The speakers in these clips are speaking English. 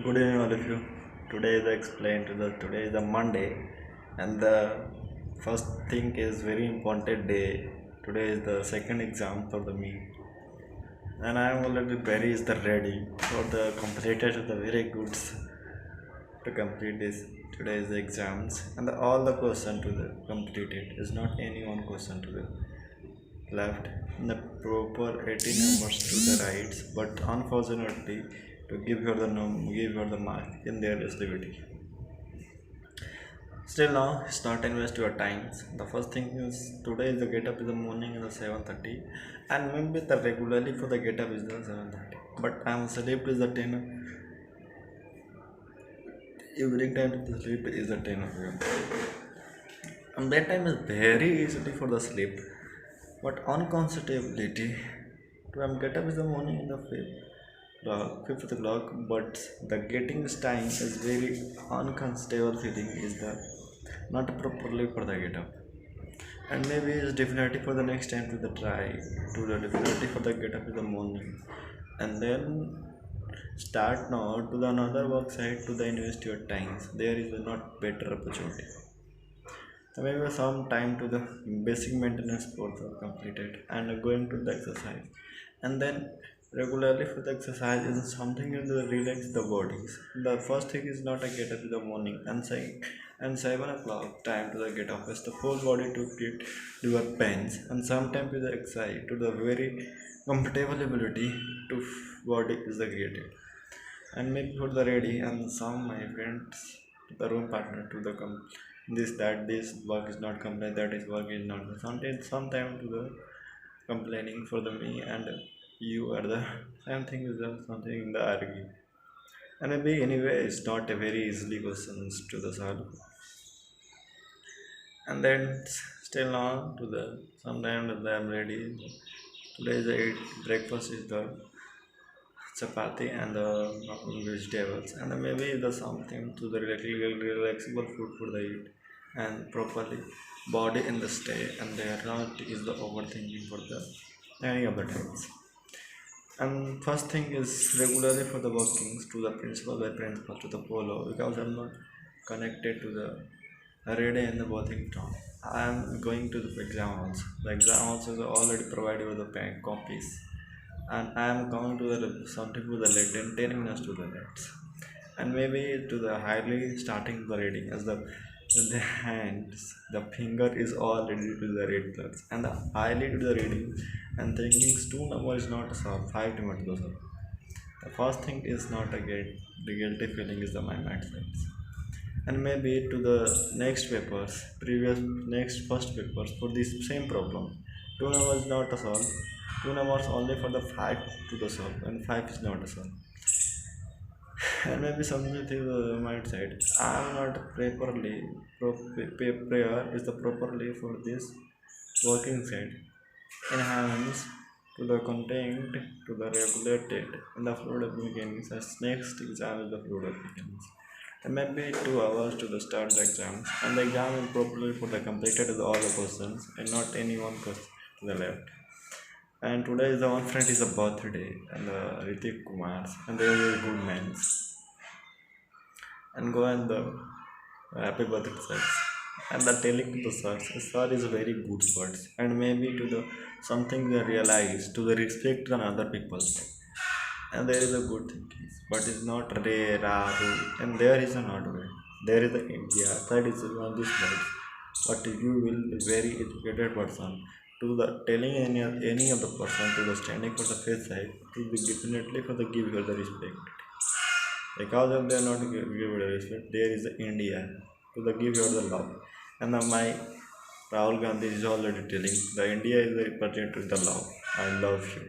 Good evening, all of you. Today is explained to the today is the Monday, and the first thing is very important day. Today is the second exam for the me, and I am already very is the ready for the completed the very goods to complete this. Today is the exams, and all the question to the completed is not any one question to the left in the proper 80 numbers to the right, but unfortunately to give her the give her the mark in their activity. Still now it's not invest your times. The first thing is today is the get up in the morning in the 7:30, and maybe the regularly for the get up is the 7:30. But I'm sleep is the 10. Evening time to sleep is the 10 of you. And that time is very easily for the sleep. But uncomfortability to get up in the morning in the fifth o'clock, but the getting time is very uncomfortable feeling is the not properly for the get up. And maybe it's definitely for the next time to the try to the definitely for the get up in the morning, and then start now to the another work site to the invest your times. There is a not better opportunity. Maybe some time to the basic maintenance for the completed and going to the exercise, and then regularly for the exercise is something to relax the bodies. The first thing is not a get up in the morning and saying and 7 o'clock time to the get up is the full body to get your pains, and sometime to the exercise to the very comfortable ability to body is the created, and maybe for the ready and some my friends the room partner to the this that this work is not complete, that is work is not sometimes sometime to the complaining for the me, and you are the same thing is the something in the argue, and maybe anyway it's not a very easily questions to the solve, and then still on to the sometime that I'm ready. Today is the breakfast is the chapati and the vegetables, and then maybe the something to the relaxable food for the eat and properly body in the stay, and they are not is the overthinking for the any of the times. And first thing is regularly for the workings to the principal by principal to the polo, because I'm not connected to the ready in the working town. I am going to the exam halls. The exam halls is already provided with the bank copies, and I am going to the something to the late and 10 minutes to the late, and maybe to the highly starting the reading as the hands, the finger is already to the red colors, and the highly to the reading and thinking two number is not a solve, five number to the solve. The first thing is not a get the guilty feeling is the my mindset, and maybe to the next papers previous next first papers for this same problem, two numbers not a solve, two numbers only for the five to the solve, and five is not a solve. And maybe something to the mindset I'm not properly prayer is the properly for this working set enhance to the content to the regulated and the fluid begins as next exam is the fluid begins, and maybe 2 hours to the start the exams, and the exam is properly for the completed with all the questions and not any one question to the left. And today is the one friend is a birthday and Ritik Kumar's, and they are good men, and go and the happy birthday sirs, and the telling to the sirs sir is very good words, and maybe to the something they realize to the respect on other people, and there is a good thing but it's not rare and there is a not way, there is a India that is one of these words, but you will be very educated person to the telling any of the person to the standing for the faith side to be definitely for the give you the respect, because of they are not give you the respect, there is the India to the give you the love, and my Rahul Gandhi is already telling the India is the representative of the love. I love you.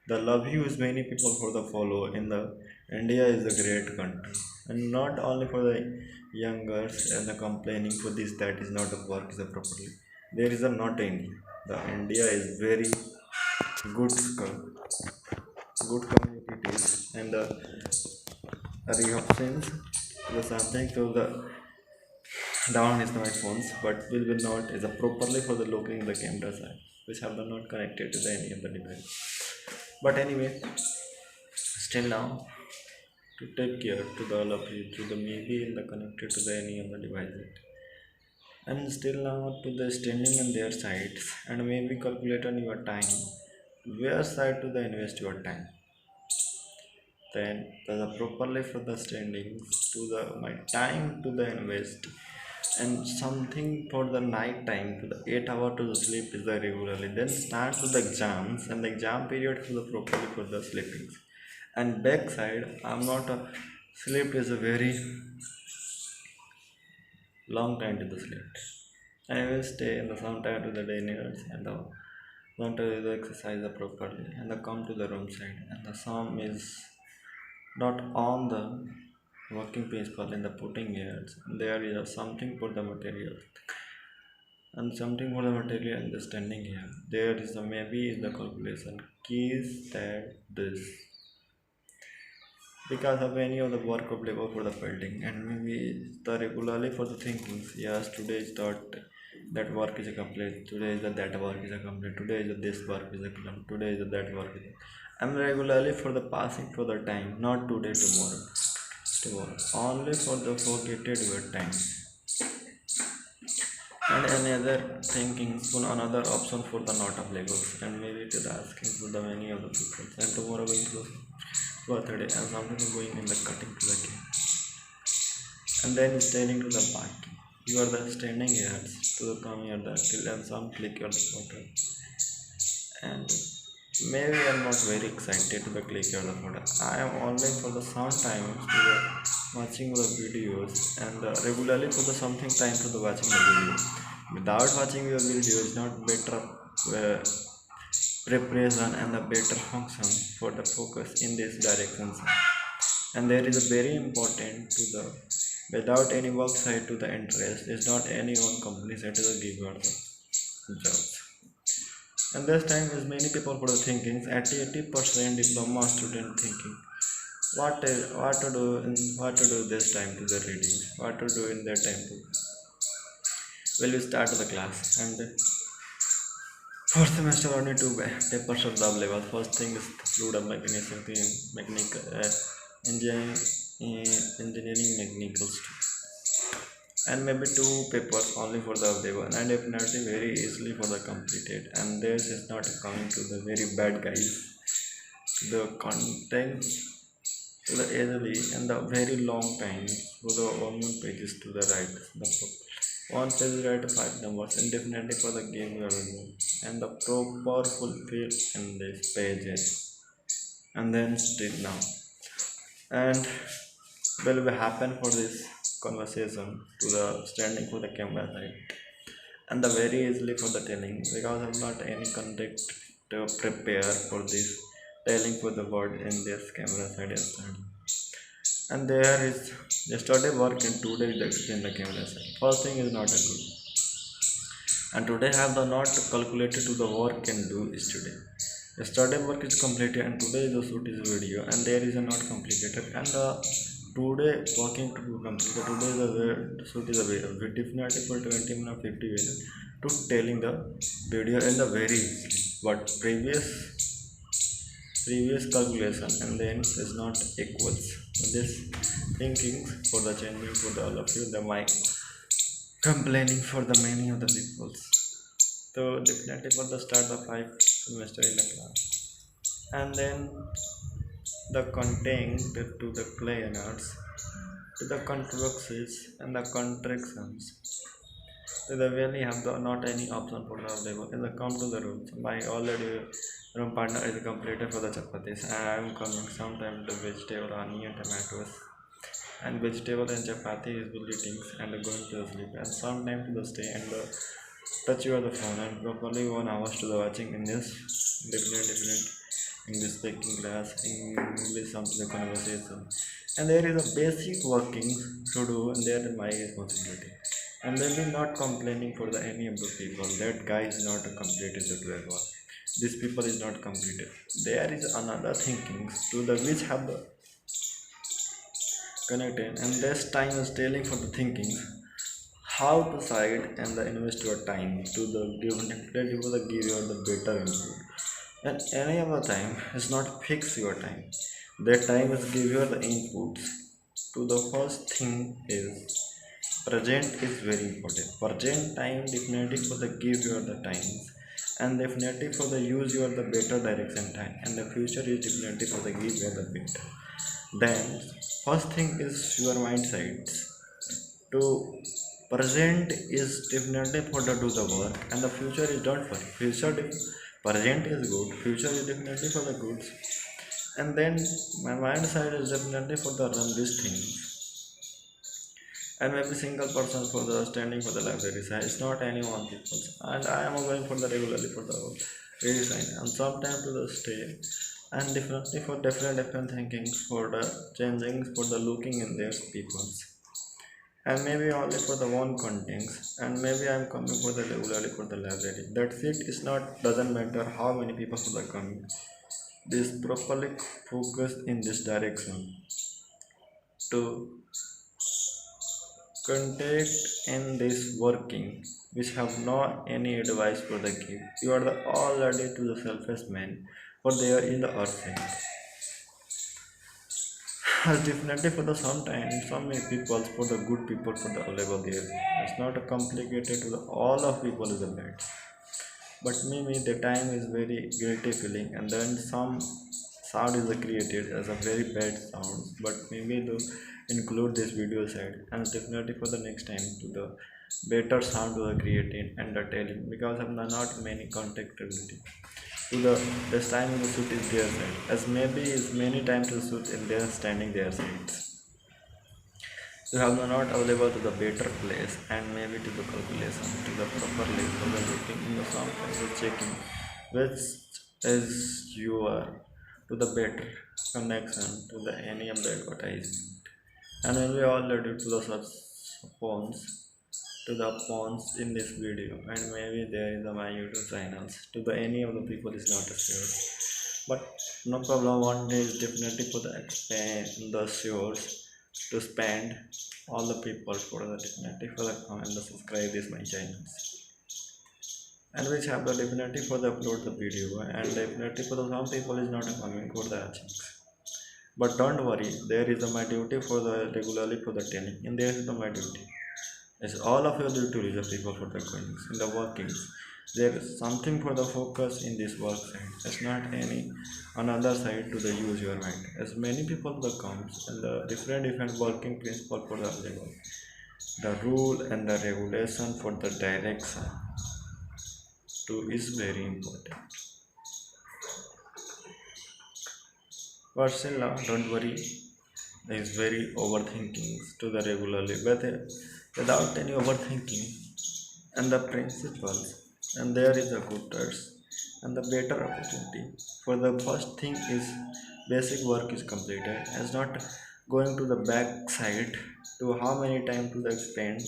The love you is many people for the follow in the India is a great country, and not only for the youngers and the complaining for this that is not a work is a properly. There is a not India. The India is very good good community it is, and the reoptions the something to the down is my phones, but will not is a properly for the looking the camera side, which have not connected to the any of the device. But anyway, still now to take care to the all of you to the maybe in the connected to the any of the devices and still now to the standing on their sides and maybe calculate on your time where side to the invest your time then the properly for the standings to the my time to the invest and something for the night time to the 8 hour to the sleep is the regularly then start to the exams and the exam period for the properly for the sleepings and backside I'm not a sleep is a very long time to the sleep and I will stay in the sometime to the dinners and the don't do the exercise properly and the come to the room side and the sum is not on the working principle in the putting years there is a something for the material and something for the material understanding here there is a maybe in the calculation keys that this because of any of the work of labor for the building and maybe the regularly for the thinking yes today is that work is a complete today is that work is a complete today is this work is a complete today is that work is a, I'm regularly for the passing for the time not today tomorrow only for the forgetted your time and another thinking for another option for the not of labels and maybe to the asking for the many of the people and tomorrow going to birthday and something going in the cutting to the cake and then standing to the back you are the standing here to the come here the till and some click your photo and maybe I'm not very excited to the click your the photo I am only for the sometimes to the watching the videos and regularly for the something time to the watching the video without watching your video is not better preparation and the better function for the focus in this direction and there is a very important to the without any work side to the interest is not any one company side to the give you the jobs and this time is many people for the thinking at 80% diploma student thinking what to do in what to do this time to the reading what to do in that time to will we start the class and fourth semester only two papers of the level first thing is fluid of mechanical engineering engineering mechanicals and maybe two papers only for the available and definitely very easily for the completed and this is not coming to the very bad guys the content to the easily and the very long time for the one pages to the right the one page right 5 numbers and definitely for the game you are doing and the proper fulfill in these pages and then still now and will be happen for this conversation to the standing for the camera side and the very easily for the telling because I'm not any contact to prepare for this telling for the word in this camera side yesterday and there is yesterday work and today is explain the camera side first thing is not a good and today have the not calculated to the work can do is today yesterday work is completed and today the shoot is video and there is a not completed and the today working to be completed today the shoot is available definitely for 20 minutes 50 minutes to telling the video in the very easily but previous calculation and then is not equals so this thinking for the changing for the all of you the mic complaining for the many of the people so definitely for the start of 5 semester in the class and then the content to the learners to the controversies and the contractions so they really have the not any option for the label in the come to the room so my already room partner is completed for the chapatis and I am coming sometime the vegetable onion tomatoes and vegetable and chapati is will eating and going to sleep and sometime to the stay and touch your the phone and properly 1 hour to the watching in this different English speaking class English something the conversation and there is a basic working to do and there is my responsibility and they will not complaining for the any of the people that guy is not completed the 12 hour this people is not completed there is another thinking to the which have the connected and this time is telling for the thinking how to side and the invest your time to the give you the better input and any other time is not fix your time That time is give you the inputs to the first thing is present is very important. Present time definitely for the give you the times, and definitely for the use you are the better direction time, and the future is definitely for the give you the better. Then first thing is your mindset. To present is definitely for the do the work, and the future is don't worry. Present is good. Future is definitely for the goods, and then my mind side is definitely for the run these things, and maybe single person for the standing for the library side. It's not any one people, and I am going for the regularly for the redesign and sometime to the stay, and definitely for different thinkings for the changing for the looking in their peoples, and maybe only for the one contents, and maybe I'm coming for the regularly for the library. That's it. It's not doesn't matter how many people are coming. This properly focus in this direction to contact in this working, which have no any advice for the give. You are the already to the selfish man, for they are in the earth side. As definitely for the sometimes some people for the good people for the level there. It's not a complicated to the all of people is a bad. But maybe the time is very guilty feeling, and then some sound is created as a very bad sound. But maybe to include this video side, and definitely for the next time to the better sound to the creating and the telling, because of the not many contactability to the this time in the suit is their side, as maybe is many times to suit in their standing their sides. You have not available to the better place, and maybe to the calculation to the properly for the looking in the sometimes the checking which is your to the better connection to the any of the advertisement, and maybe already to the such phones to the phones in this video, and maybe there is a my YouTube channels to the any of the people is not sure, but no problem. One day is definitely for the expand the sure to spend all the people for the definitely for the comment the subscribe this my channels, and which have the definitely for the upload the video, and definitely for the some people is not coming for the things. But don't worry, there is a my duty for the regularly for the telling, and there is the my duty. It's all of your duty is the people for the goings in the workings. There is something for the focus in this work side. It's not any another side to the use your mind. As many people that comes and the different working principle for the level. The rule and the regulation for the direction too is very important. But still now, don't worry. There is very overthinking to the regularly, but without any overthinking and the principles, and there is a good touch and the better opportunity. For the first thing is basic work is completed, as not going to the back side to how many time to the spend.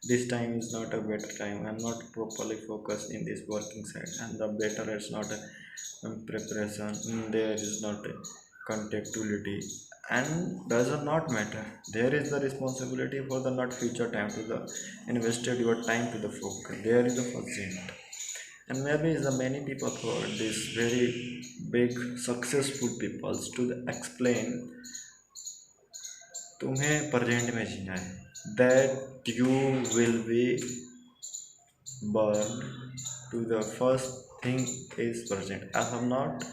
This time is not a better time. I'm not properly focused in this working side, and the better is not a preparation. There is not a contactability, and does not matter. There is the responsibility for the not future time to the invested your time to the focus. There is the first thing, and maybe the many people for this very big successful people to the explain तुम्हें present में जीना है, that you will be born to the first thing is present. I have not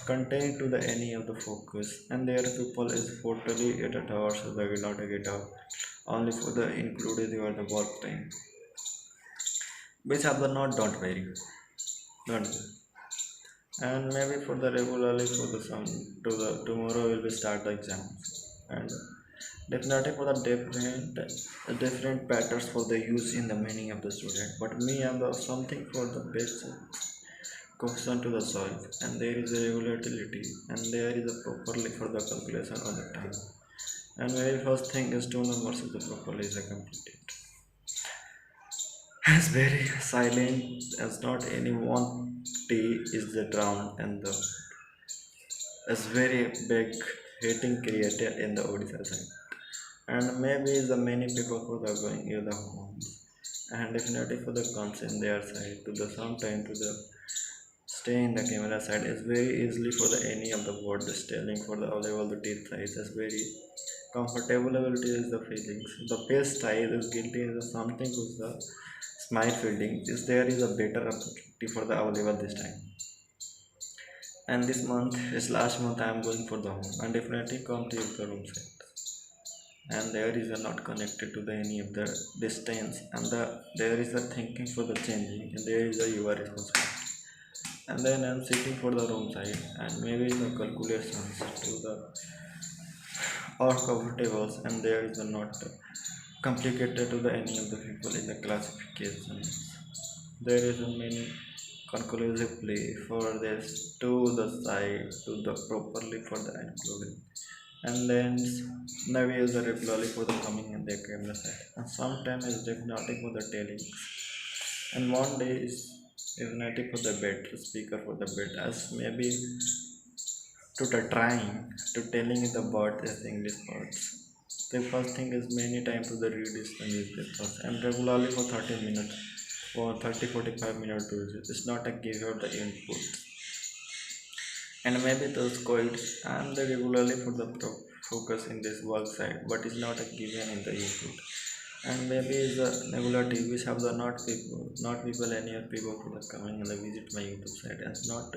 contained to the any of the focus, and there people is totally 8 hours so they will not get out only for the included your the work time, which have the not don't vary, don't worry. And maybe for the regularly for the some to the tomorrow will be start the exams, and definitely for the different patterns for the use in the meaning of the student. But me I'm the something for the basic question to the solve, and there is a regularity, and there is a properly for the calculation of the time, and very first thing is two numbers is the properly is a completed. As very silent as not any one tea is the drown, and the as very big hating created in the Odisha side, and maybe the many people who are going in the homes, and definitely for the comes in their side to the sometime to the stay in the camera side is very easily for the any of the word the styling for the available the teeth size is very comfortable ability is the feelings the face style is guilty is something who's the smile feeling is there is a better opportunity for the available this time. And this month is last month I am going for the home and definitely come to the room side. And there is a not connected to the any of the distance and there is a thinking for the changing and there is a your responsibility. And then I'm sitting for the room side and maybe the calculations to the or comfortables and there is a not complicated to the any of the people in the classifications. There is a many conclusively for this to the side to the properly for the including and then maybe is the reply for the coming in the camera side and sometimes is definitely for the telling and one day is not for the bed speaker for the bed as maybe to the trying to telling the bird is English words. The first thing is many time to the read is the newspapers and regularly for 30 minutes or 30 45 minutes to read. It's not a give out the input and maybe those coils and the regularly for the focus in this work side but it's not a given in the input and maybe the regular TVs have the not people any of people who are coming and they visit my YouTube site and not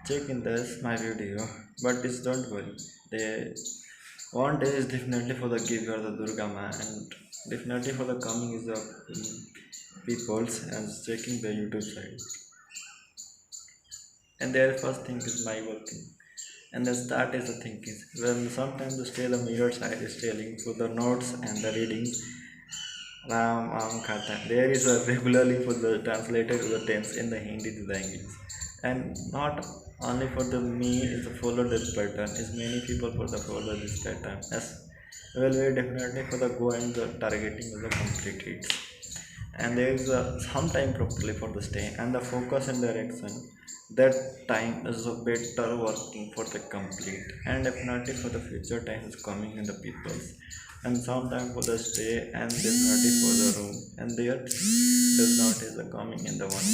check in this my video but it's don't worry they one day is definitely for the give or the Durga Ma and definitely for the coming is the peoples and checking the YouTube site and their first thing is my working and the start is the thinking when sometimes the stay the mirror side is telling for the notes and the reading Ram Am Kata. There is a regularly for the translated to the tense in the Hindi to the English and not only for the me is the follow this pattern is many people for the follow this pattern as well very definitely for the go and the targeting of the complete hits and there is a some time properly for the stay and the focus and direction that time is a better working for the complete and definitely for the future time is coming in the peoples and sometime for the stay and definitely for the room and there does not is the coming in the one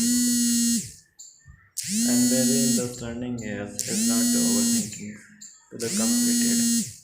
and maybe in the standing years is not overthinking to the completed